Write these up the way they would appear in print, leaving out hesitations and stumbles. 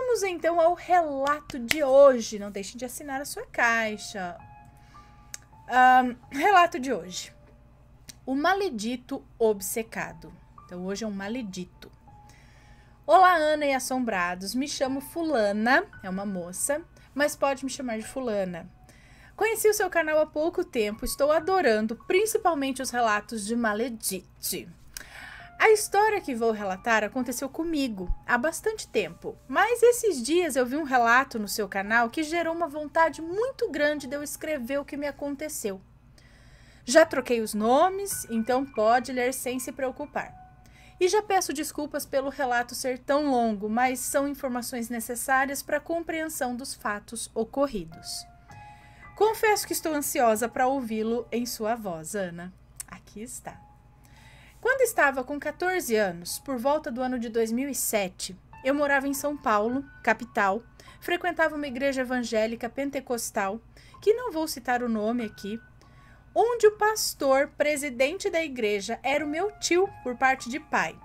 Vamos então ao relato de hoje. Não deixe de assinar a sua caixa. Relato de hoje. O maledito obcecado. Então hoje é um maledito. Olá, Ana e assombrados. Me chamo Fulana, é uma moça, mas pode me chamar de Fulana. Conheci o seu canal há pouco tempo, estou adorando, principalmente os relatos de maledite. A história que vou relatar aconteceu comigo há bastante tempo, mas esses dias eu vi um relato no seu canal que gerou uma vontade muito grande de eu escrever o que me aconteceu. Já troquei os nomes, então pode ler sem se preocupar. E já peço desculpas pelo relato ser tão longo, mas são informações necessárias para a compreensão dos fatos ocorridos. Confesso que estou ansiosa para ouvi-lo em sua voz, Ana. Aqui está. Quando estava com 14 anos, por volta do ano de 2007, eu morava em São Paulo, capital, frequentava uma igreja evangélica pentecostal, que não vou citar o nome aqui, onde o pastor, presidente da igreja, era o meu tio por parte de pai.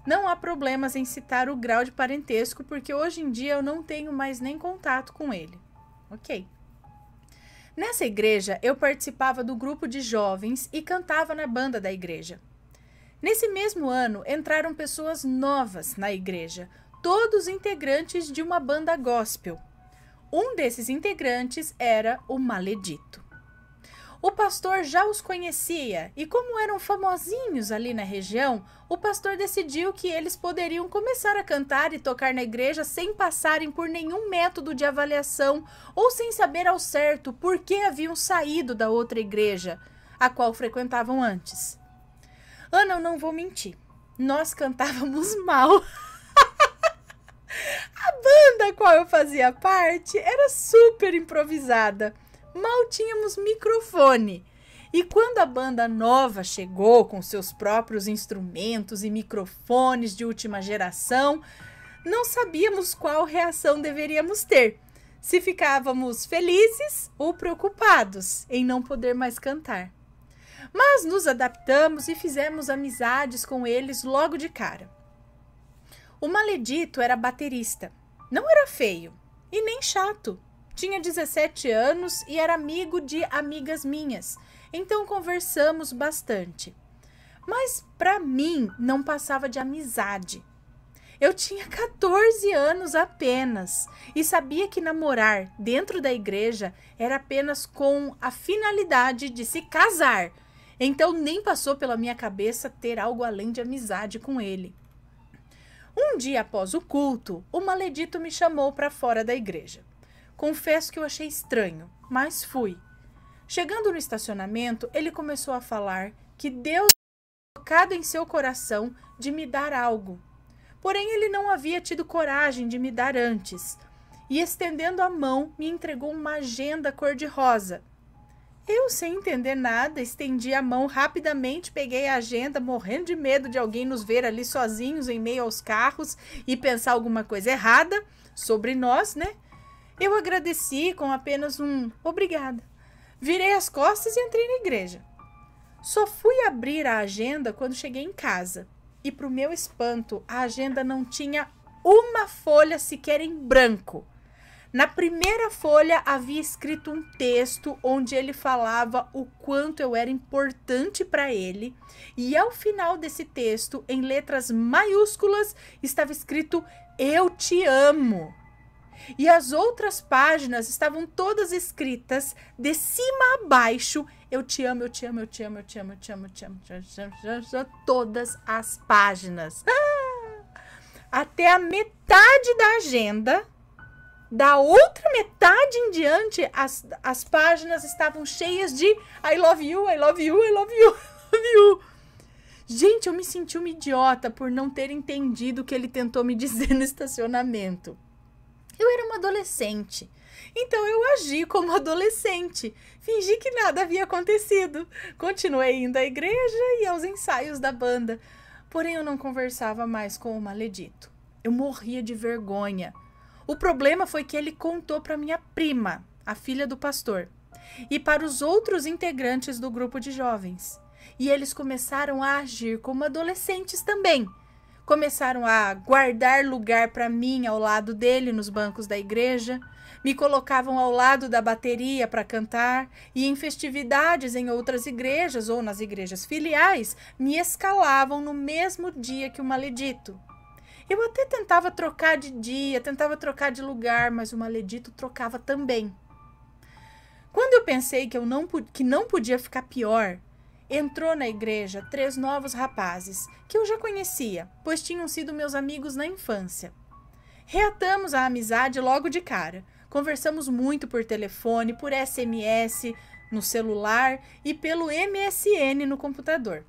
Não há problemas em citar o grau de parentesco, porque hoje em dia eu não tenho mais nem contato com ele. Ok. Nessa igreja, eu participava do grupo de jovens e cantava na banda da igreja. Nesse mesmo ano, entraram pessoas novas na igreja, todos integrantes de uma banda gospel. Um desses integrantes era o Maledito. O pastor já os conhecia e, como eram famosinhos ali na região, o pastor decidiu que eles poderiam começar a cantar e tocar na igreja sem passarem por nenhum método de avaliação ou sem saber ao certo por que haviam saído da outra igreja, a qual frequentavam antes. Ana, eu não vou mentir, nós cantávamos mal. A banda a qual eu fazia parte era super improvisada. Mal tínhamos microfone. E quando a banda nova chegou com seus próprios instrumentos e microfones de última geração, não sabíamos qual reação deveríamos ter. Se ficávamos felizes ou preocupados em não poder mais cantar. Mas nos adaptamos e fizemos amizades com eles logo de cara. O Maledito era baterista. Não era feio e nem chato. Tinha 17 anos e era amigo de amigas minhas, então conversamos bastante. Mas para mim não passava de amizade. Eu tinha 14 anos apenas e sabia que namorar dentro da igreja era apenas com a finalidade de se casar. Então nem passou pela minha cabeça ter algo além de amizade com ele. Um dia após o culto, o Maledito me chamou para fora da igreja. Confesso que eu achei estranho, mas fui. Chegando no estacionamento, ele começou a falar que Deus havia colocado em seu coração de me dar algo. Porém, ele não havia tido coragem de me dar antes. E estendendo a mão, me entregou uma agenda cor-de-rosa. Eu, sem entender nada, estendi a mão rapidamente, peguei a agenda, morrendo de medo de alguém nos ver ali sozinhos em meio aos carros e pensar alguma coisa errada sobre nós, né? Eu agradeci com apenas um obrigada. Virei as costas e entrei na igreja. Só fui abrir a agenda quando cheguei em casa. E, para o meu espanto, a agenda não tinha uma folha sequer em branco. Na primeira folha havia escrito um texto onde ele falava o quanto eu era importante para ele. E ao final desse texto, em letras maiúsculas, estava escrito "Eu te amo". E as outras páginas estavam todas escritas de cima a baixo. Eu te amo, eu te amo, eu te amo, eu te amo, eu te amo, eu te amo, eu te amo. Todas as páginas. Até a metade da agenda, da outra metade em diante, as páginas estavam cheias de I love you, I love you, I love you, I love you. Gente, eu me senti uma idiota por não ter entendido o que ele tentou me dizer no estacionamento. Eu era uma adolescente, então eu agi como adolescente, fingi que nada havia acontecido. Continuei indo à igreja e aos ensaios da banda, porém eu não conversava mais com o Maledito. Eu morria de vergonha. O problema foi que ele contou para minha prima, a filha do pastor, e para os outros integrantes do grupo de jovens. E eles começaram a agir como adolescentes também. Começaram a guardar lugar para mim ao lado dele nos bancos da igreja. Me colocavam ao lado da bateria para cantar e em festividades em outras igrejas ou nas igrejas filiais me escalavam no mesmo dia que o maledito. Eu até tentava trocar de dia, tentava trocar de lugar, mas o maledito trocava também. Quando eu pensei que não podia ficar pior, entrou na igreja 3 novos rapazes que eu já conhecia, pois tinham sido meus amigos na infância. Reatamos a amizade logo de cara. Conversamos muito por telefone, por SMS no celular e pelo MSN no computador.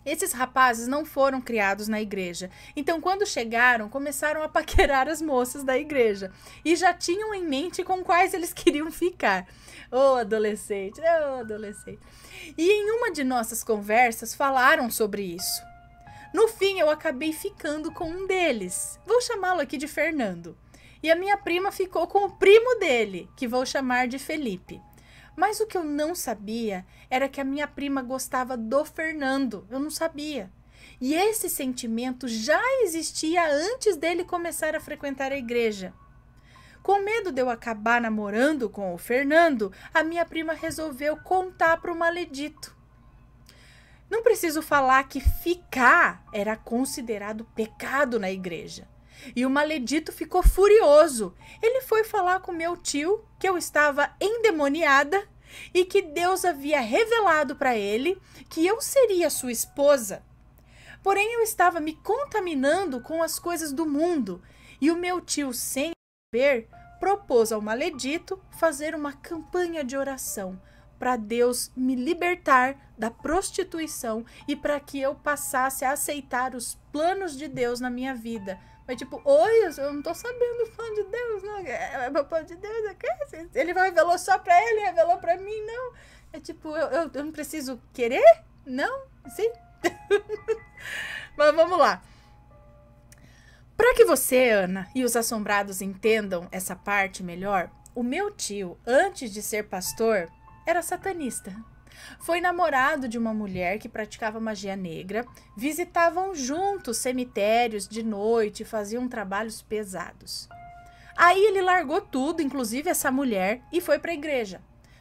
Esses rapazes não foram criados na igreja, então quando chegaram, começaram a paquerar as moças da igreja e já tinham em mente com quais eles queriam ficar. Ô adolescente, ô adolescente. E em uma de nossas conversas falaram sobre isso. No fim, eu acabei ficando com um deles. Vou chamá-lo aqui de Fernando. E a minha prima ficou com o primo dele, que vou chamar de Felipe. Mas o que eu não sabia era que a minha prima gostava do Fernando. Eu não sabia. E esse sentimento já existia antes dele começar a frequentar a igreja. Com medo de eu acabar namorando com o Fernando, a minha prima resolveu contar para o maledito. Não preciso falar que ficar era considerado pecado na igreja. E o maledito ficou furioso. Ele foi falar com meu tio que eu estava endemoniada e que Deus havia revelado para ele que eu seria sua esposa. Porém, eu estava me contaminando com as coisas do mundo e o meu tio, sem saber, propôs ao maledito fazer uma campanha de oração para Deus me libertar da prostituição e para que eu passasse a aceitar os planos de Deus na minha vida. Mas tipo, oi, eu não tô sabendo o plano de Deus, não. O plano de Deus é que ele revelou só pra ele, revelou pra mim, não. É tipo, eu não preciso querer? Não? Sim? Mas vamos lá. Para que você, Ana, e os assombrados entendam essa parte melhor, o meu tio, antes de ser pastor, era satanista. Foi namorado de uma mulher que praticava magia negra, visitavam juntos cemitérios de noite, faziam trabalhos pesados. Aí ele largou tudo, inclusive essa mulher, e foi para a igreja.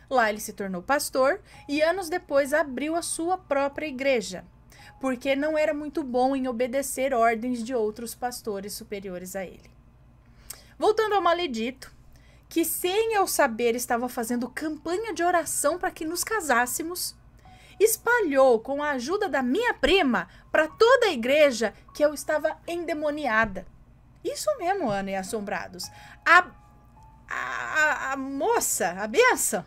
Lá ele se tornou pastor e anos depois abriu a sua própria igreja, porque não era muito bom em obedecer ordens de outros pastores superiores a ele. Voltando ao maledito, que sem eu saber estava fazendo campanha de oração para que nos casássemos, espalhou com a ajuda da minha prima para toda a igreja que eu estava endemoniada. Isso mesmo, Ana e assombrados. A moça, a bênção,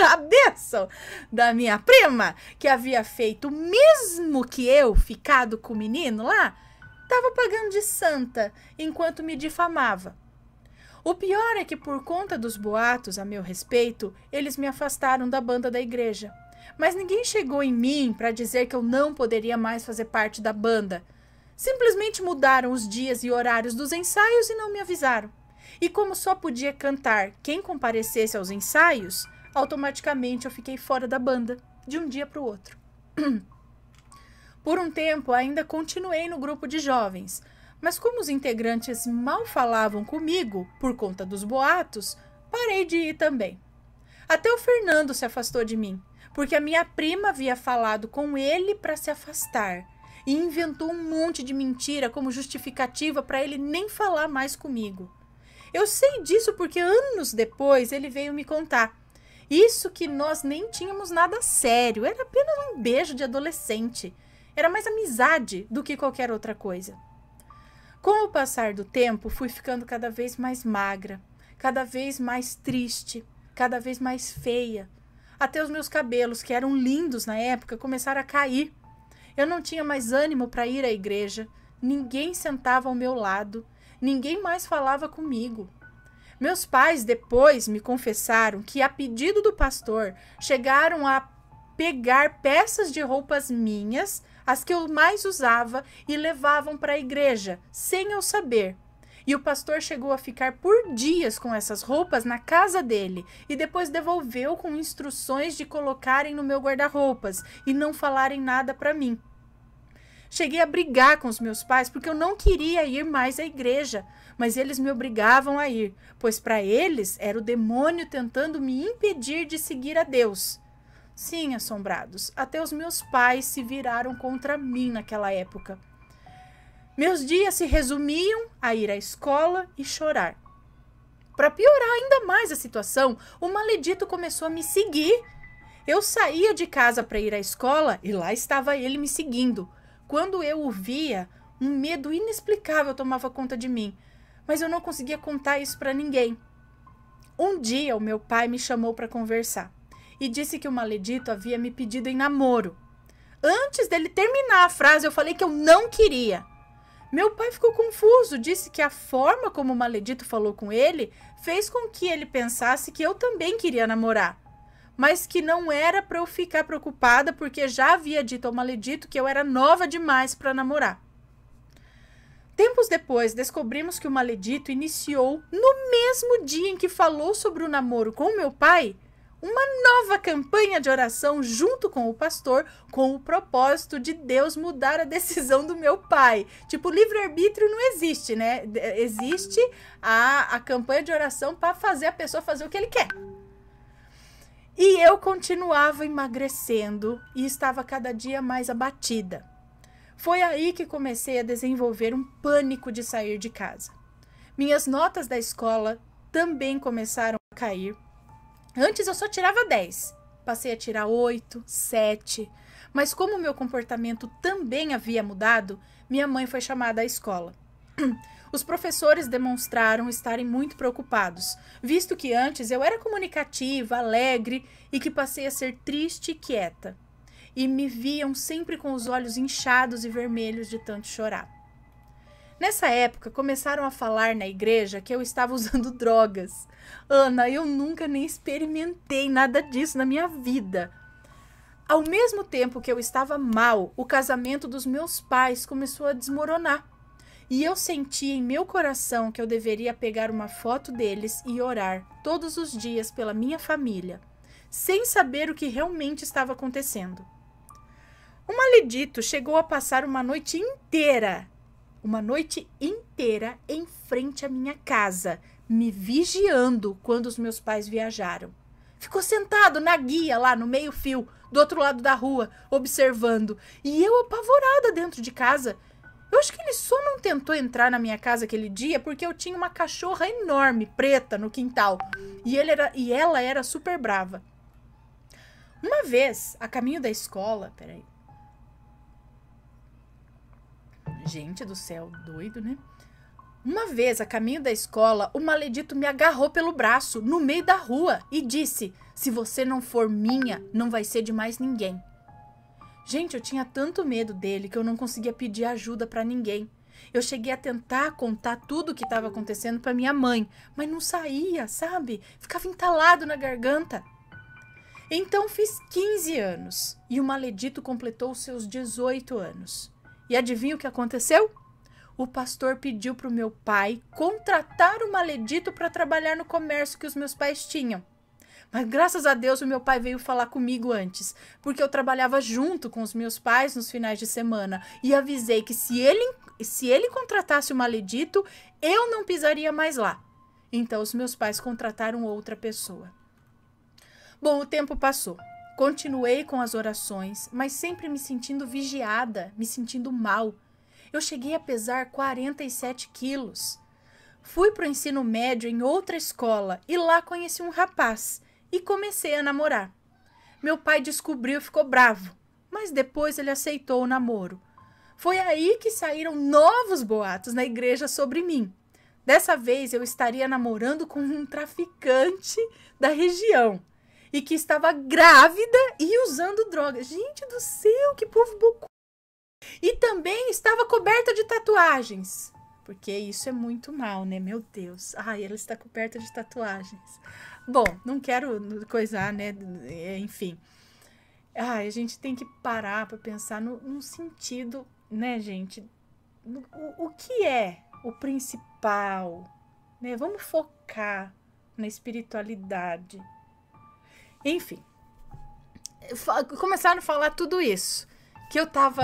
a bênção da minha prima, que havia feito o mesmo que eu, ficado com o menino lá, estava pagando de santa enquanto me difamava. O pior é que, por conta dos boatos a meu respeito, eles me afastaram da banda da igreja. Mas ninguém chegou em mim para dizer que eu não poderia mais fazer parte da banda. Simplesmente mudaram os dias e horários dos ensaios e não me avisaram. E como só podia cantar quem comparecesse aos ensaios, automaticamente eu fiquei fora da banda, de um dia para o outro. Por um tempo ainda continuei no grupo de jovens, mas como os integrantes mal falavam comigo por conta dos boatos, parei de ir também. Até o Fernando se afastou de mim, porque a minha prima havia falado com ele para se afastar e inventou um monte de mentira como justificativa para ele nem falar mais comigo. Eu sei disso porque anos depois ele veio me contar. Isso que nós nem tínhamos nada sério, era apenas um beijo de adolescente. Era mais amizade do que qualquer outra coisa. Com o passar do tempo, fui ficando cada vez mais magra, cada vez mais triste, cada vez mais feia. Até os meus cabelos, que eram lindos na época, começaram a cair. Eu não tinha mais ânimo para ir à igreja, ninguém sentava ao meu lado, ninguém mais falava comigo. Meus pais depois me confessaram que, a pedido do pastor, chegaram a pegar peças de roupas minhas, as que eu mais usava, e levavam para a igreja, sem eu saber. E o pastor chegou a ficar por dias com essas roupas na casa dele e depois devolveu com instruções de colocarem no meu guarda-roupas e não falarem nada para mim. Cheguei a brigar com os meus pais porque eu não queria ir mais à igreja, mas eles me obrigavam a ir, pois para eles era o demônio tentando me impedir de seguir a Deus. Sim, assombrados, até os meus pais se viraram contra mim naquela época. Meus dias se resumiam a ir à escola e chorar. Para piorar ainda mais a situação, o maledito começou a me seguir. Eu saía de casa para ir à escola e lá estava ele me seguindo. Quando eu o via, um medo inexplicável tomava conta de mim, mas eu não conseguia contar isso para ninguém. Um dia, o meu pai me chamou para conversar e disse que o maledito havia me pedido em namoro. Antes dele terminar a frase, eu falei que eu não queria. Meu pai ficou confuso, disse que a forma como o maledito falou com ele fez com que ele pensasse que eu também queria namorar, mas que não era para eu ficar preocupada porque já havia dito ao maledito que eu era nova demais para namorar. Tempos depois, descobrimos que o maledito iniciou, no mesmo dia em que falou sobre o namoro com meu pai, uma nova campanha de oração junto com o pastor, com o propósito de Deus mudar a decisão do meu pai. Tipo, livre-arbítrio não existe, né? Existe a campanha de oração para fazer a pessoa fazer o que ele quer. E eu continuava emagrecendo e estava cada dia mais abatida. Foi aí que comecei a desenvolver um pânico de sair de casa. Minhas notas da escola também começaram a cair. Antes eu só tirava 10, passei a tirar 8, 7, mas como meu comportamento também havia mudado, minha mãe foi chamada à escola. Os professores demonstraram estarem muito preocupados, visto que antes eu era comunicativa, alegre e que passei a ser triste e quieta. E me viam sempre com os olhos inchados e vermelhos de tanto chorar. Nessa época, começaram a falar na igreja que eu estava usando drogas. Ana, eu nunca nem experimentei nada disso na minha vida. Ao mesmo tempo que eu estava mal, o casamento dos meus pais começou a desmoronar. E eu senti em meu coração que eu deveria pegar uma foto deles e orar todos os dias pela minha família, sem saber o que realmente estava acontecendo. O maledito chegou a passar uma noite inteira em frente à minha casa, me vigiando quando os meus pais viajaram. Ficou sentado na guia lá no meio-fio, do outro lado da rua, observando, e eu apavorada dentro de casa. Eu acho que ele só não tentou entrar na minha casa aquele dia porque eu tinha uma cachorra enorme, preta, no quintal, e ela era super brava. Uma vez, a caminho da escola, peraí. Gente do céu, doido, né? Uma vez, a caminho da escola, o maledito me agarrou pelo braço, no meio da rua, e disse, se você não for minha, não vai ser de mais ninguém. Gente, eu tinha tanto medo dele que eu não conseguia pedir ajuda para ninguém. Eu cheguei a tentar contar tudo o que estava acontecendo para minha mãe, mas não saía, sabe? Ficava entalado na garganta. Então fiz 15 anos e o maledito completou seus 18 anos. E adivinha o que aconteceu? O pastor pediu para o meu pai contratar o maledito para trabalhar no comércio que os meus pais tinham. Mas graças a Deus o meu pai veio falar comigo antes, porque eu trabalhava junto com os meus pais nos finais de semana e avisei que se ele contratasse o maledito, eu não pisaria mais lá. Então os meus pais contrataram outra pessoa. Bom, o tempo passou. Continuei com as orações, mas sempre me sentindo vigiada, me sentindo mal. Eu cheguei a pesar 47 quilos. Fui para o ensino médio em outra escola e lá conheci um rapaz e comecei a namorar. Meu pai descobriu e ficou bravo, mas depois ele aceitou o namoro. Foi aí que saíram novos boatos na igreja sobre mim. Dessa vez eu estaria namorando com um traficante da região e que estava grávida e usando drogas. Gente do céu, que povo bocó! E também estava coberta de tatuagens. Porque isso é muito mal, né? Meu Deus. Ai, ela está coberta de tatuagens. Bom, não quero coisar, né? Enfim. Ai, a gente tem que parar para pensar no sentido, né, gente? O que é o principal, né? Vamos focar na espiritualidade. Enfim. Começaram a falar tudo isso. que eu tava...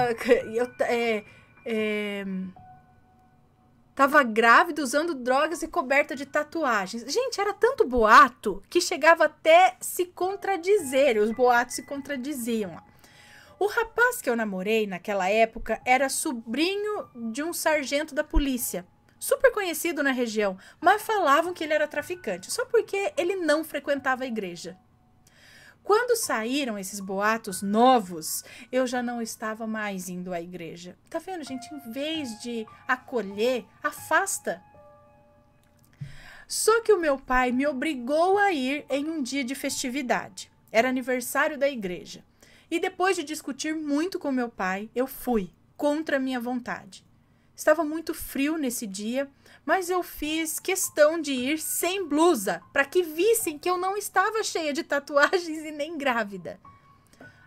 Tava grávida, usando drogas e coberta de tatuagens. Gente, era tanto boato que chegava até se contradizer. Os boatos se contradiziam. O rapaz que eu namorei naquela época era sobrinho de um sargento da polícia. Super conhecido na região, mas falavam que ele era traficante. Só porque ele não frequentava a igreja. Quando saíram esses boatos novos, eu já não estava mais indo à igreja. Tá vendo, gente? Em vez de acolher, afasta. Só que o meu pai me obrigou a ir em um dia de festividade. Era aniversário da igreja. E depois de discutir muito com meu pai, eu fui, contra a minha vontade. Estava muito frio nesse dia, mas eu fiz questão de ir sem blusa, para que vissem que eu não estava cheia de tatuagens e nem grávida.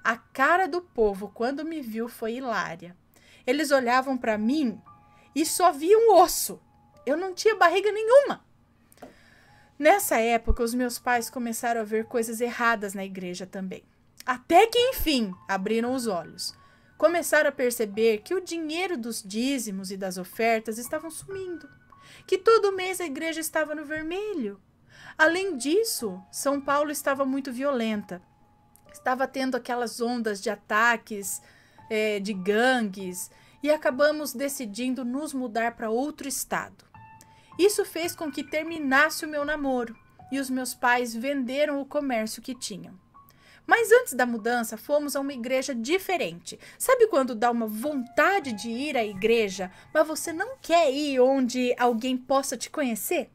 A cara do povo, quando me viu, foi hilária. Eles olhavam para mim e só viam osso. Eu não tinha barriga nenhuma. Nessa época, os meus pais começaram a ver coisas erradas na igreja também. Até que, enfim, abriram os olhos. Começaram a perceber que o dinheiro dos dízimos e das ofertas estavam sumindo. Que todo mês a igreja estava no vermelho. Além disso, São Paulo estava muito violenta. Estava tendo aquelas ondas de ataques, de gangues, e acabamos decidindo nos mudar para outro estado. Isso fez com que terminasse o meu namoro, e os meus pais venderam o comércio que tinham. Mas antes da mudança, fomos a uma igreja diferente. Sabe quando dá uma vontade de ir à igreja, mas você não quer ir onde alguém possa te conhecer?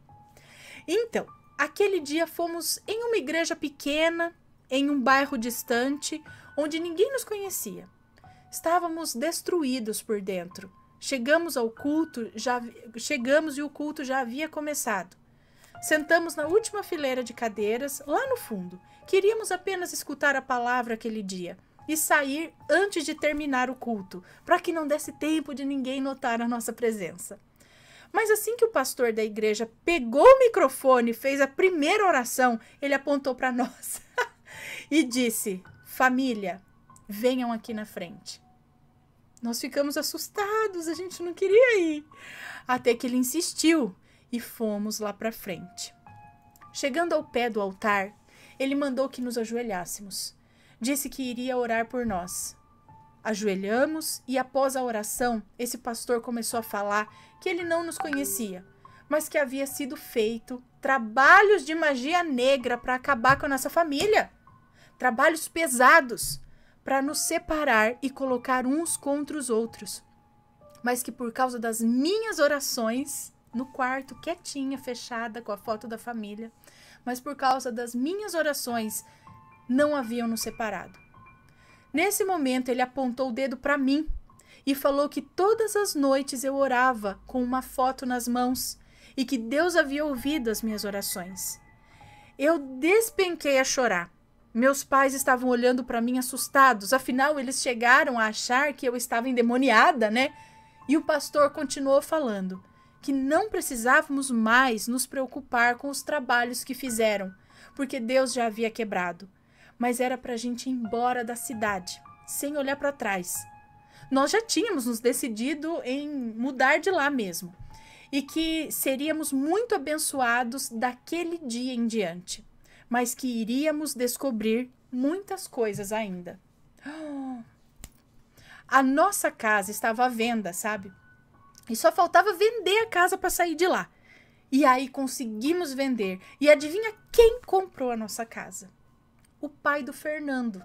Então, aquele dia fomos em uma igreja pequena, em um bairro distante, onde ninguém nos conhecia. Estávamos destruídos por dentro. Chegamos e o culto já havia começado. Sentamos na última fileira de cadeiras, lá no fundo. Queríamos apenas escutar a palavra aquele dia e sair antes de terminar o culto, para que não desse tempo de ninguém notar a nossa presença. Mas assim que o pastor da igreja pegou o microfone e fez a primeira oração, ele apontou para nós e disse: "Família, venham aqui na frente." Nós ficamos assustados, a gente não queria ir. Até que ele insistiu e fomos lá para frente. Chegando ao pé do altar, ele mandou que nos ajoelhássemos. Disse que iria orar por nós. Ajoelhamos e após a oração, esse pastor começou a falar que ele não nos conhecia, mas que havia sido feito trabalhos de magia negra para acabar com a nossa família. Trabalhos pesados para nos separar e colocar uns contra os outros. Mas que por causa das minhas orações, no quarto, quietinha, fechada, com a foto da família, mas por causa das minhas orações, não haviam nos separado. Nesse momento, ele apontou o dedo para mim e falou que todas as noites eu orava com uma foto nas mãos e que Deus havia ouvido as minhas orações. Eu despenquei a chorar. Meus pais estavam olhando para mim assustados, afinal eles chegaram a achar que eu estava endemoniada, né? E o pastor continuou falando que não precisávamos mais nos preocupar com os trabalhos que fizeram, porque Deus já havia quebrado. Mas era para a gente ir embora da cidade, sem olhar para trás. Nós já tínhamos nos decidido em mudar de lá mesmo, e que seríamos muito abençoados daquele dia em diante, mas que iríamos descobrir muitas coisas ainda. A nossa casa estava à venda, sabe? E só faltava vender a casa para sair de lá. E aí conseguimos vender. E adivinha quem comprou a nossa casa? O pai do Fernando.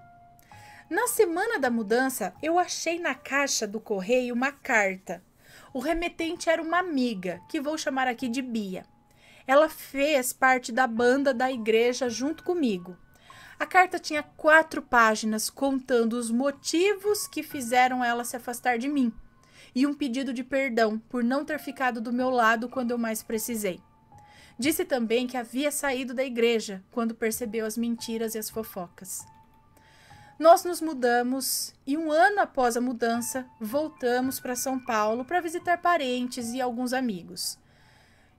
Na semana da mudança, eu achei na caixa do correio uma carta. O remetente era uma amiga, que vou chamar aqui de Bia. Ela fez parte da banda da igreja junto comigo. A carta tinha 4 páginas contando os motivos que fizeram ela se afastar de mim. E um pedido de perdão por não ter ficado do meu lado quando eu mais precisei. Disse também que havia saído da igreja quando percebeu as mentiras e as fofocas. Nós nos mudamos e 1 ano após a mudança, voltamos para São Paulo para visitar parentes e alguns amigos.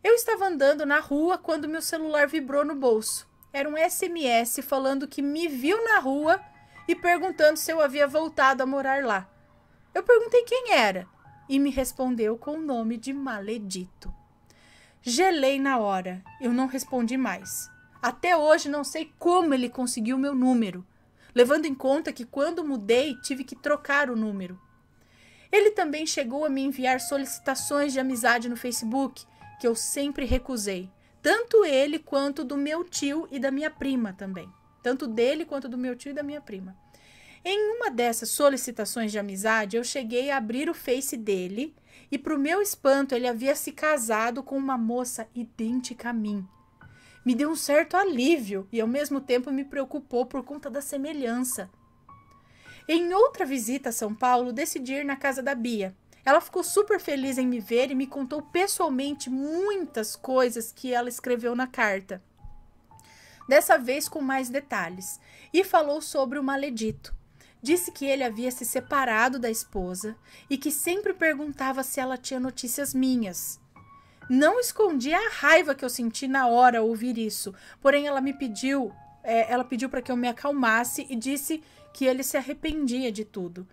Eu estava andando na rua quando meu celular vibrou no bolso. Era um SMS falando que me viu na rua e perguntando se eu havia voltado a morar lá. Eu perguntei quem era e me respondeu com o nome de Maledito. Gelei na hora, eu não respondi mais. Até hoje não sei como ele conseguiu meu número, levando em conta que quando mudei tive que trocar o número. Ele também chegou a me enviar solicitações de amizade no Facebook, que eu sempre recusei. Tanto ele quanto do meu tio e da minha prima também. Tanto dele quanto do meu tio e da minha prima. Em uma dessas solicitações de amizade, eu cheguei a abrir o Face dele e, para o meu espanto, ele havia se casado com uma moça idêntica a mim. Me deu um certo alívio e, ao mesmo tempo, me preocupou por conta da semelhança. Em outra visita a São Paulo, decidi ir na casa da Bia. Ela ficou super feliz em me ver e me contou pessoalmente muitas coisas que ela escreveu na carta. Dessa vez com mais detalhes. E falou sobre o Maledito. Disse que ele havia se separado da esposa e que sempre perguntava se ela tinha notícias minhas. Não escondi a raiva que eu senti na hora ao ouvir isso, porém ela pediu para que eu me acalmasse e disse que ele se arrependia de tudo.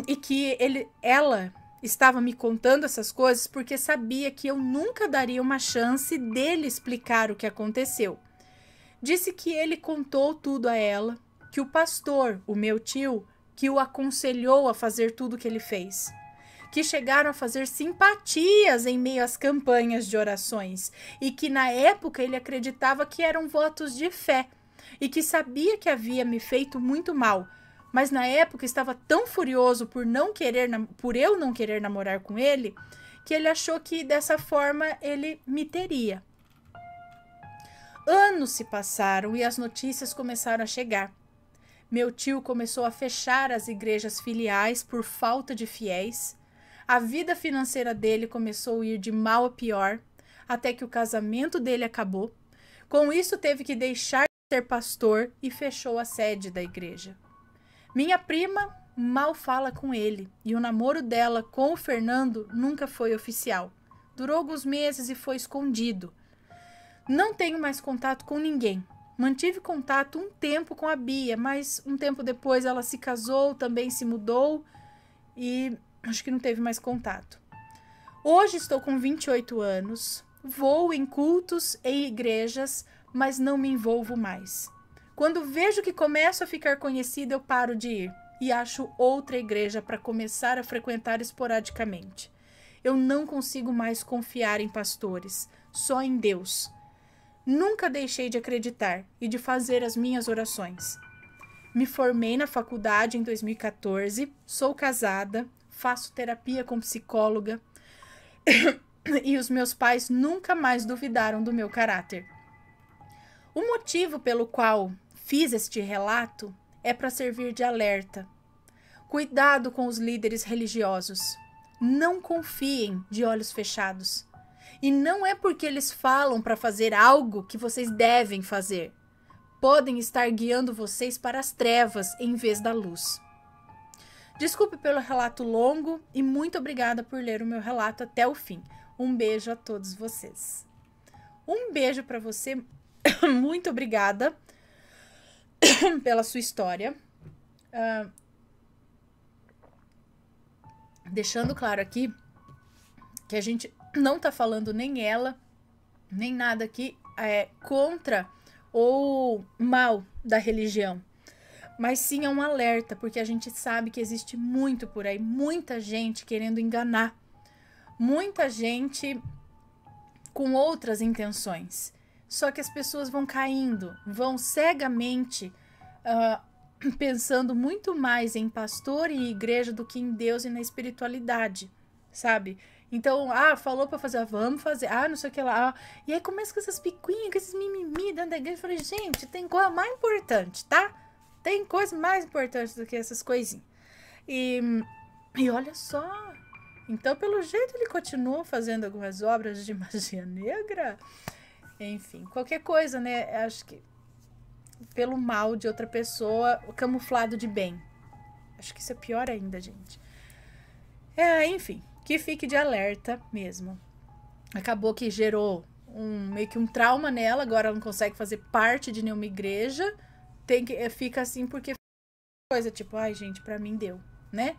E que ela estava me contando essas coisas porque sabia que eu nunca daria uma chance dele explicar o que aconteceu. Disse que ele contou tudo a ela, que o pastor, o meu tio, que o aconselhou a fazer tudo o que ele fez. Que chegaram a fazer simpatias em meio às campanhas de orações e que na época ele acreditava que eram votos de fé e que sabia que havia me feito muito mal, mas na época estava tão furioso por eu não querer namorar com ele, que ele achou que dessa forma ele me teria. Anos se passaram e as notícias começaram a chegar. Meu tio começou a fechar as igrejas filiais por falta de fiéis. A vida financeira dele começou a ir de mal a pior, até que o casamento dele acabou. Com isso, teve que deixar de ser pastor e fechou a sede da igreja. Minha prima mal fala com ele e o namoro dela com o Fernando nunca foi oficial. Durou alguns meses e foi escondido. Não tenho mais contato com ninguém. Mantive contato um tempo com a Bia, mas um tempo depois ela se casou, também se mudou e acho que não teve mais contato. Hoje estou com 28 anos, vou em cultos e igrejas, mas não me envolvo mais. Quando vejo que começo a ficar conhecida, eu paro de ir e acho outra igreja para começar a frequentar esporadicamente. Eu não consigo mais confiar em pastores, só em Deus. Nunca deixei de acreditar e de fazer as minhas orações. Me formei na faculdade em 2014, sou casada, faço terapia com psicóloga e os meus pais nunca mais duvidaram do meu caráter. O motivo pelo qual fiz este relato é para servir de alerta. Cuidado com os líderes religiosos. Não confiem de olhos fechados. E não é porque eles falam para fazer algo que vocês devem fazer. Podem estar guiando vocês para as trevas em vez da luz. Desculpe pelo relato longo e muito obrigada por ler o meu relato até o fim. Um beijo a todos vocês. Um beijo para você. Muito obrigada pela sua história. Deixando claro aqui que a gente não tá falando nem ela, nem nada aqui contra ou mal da religião. Mas sim é um alerta, porque a gente sabe que existe muito por aí, muita gente querendo enganar, muita gente com outras intenções. Só que as pessoas vão caindo, vão cegamente pensando muito mais em pastor e igreja do que em Deus e na espiritualidade, sabe? Então, falou pra fazer, vamos fazer, não sei o que lá. E aí começa com essas picuinhas, com esses mimimi dentro da igreja. Eu falei, gente, tem coisa mais importante, tá? Tem coisa mais importante do que essas coisinhas. E olha só. Então, pelo jeito, ele continuou fazendo algumas obras de magia negra. Enfim, qualquer coisa, né? Acho que pelo mal de outra pessoa, camuflado de bem. Acho que isso é pior ainda, gente. Enfim, que fique de alerta mesmo. Acabou que gerou meio que um trauma nela, agora ela não consegue fazer parte de nenhuma igreja. Fica assim porque coisa tipo, gente, pra mim deu. né?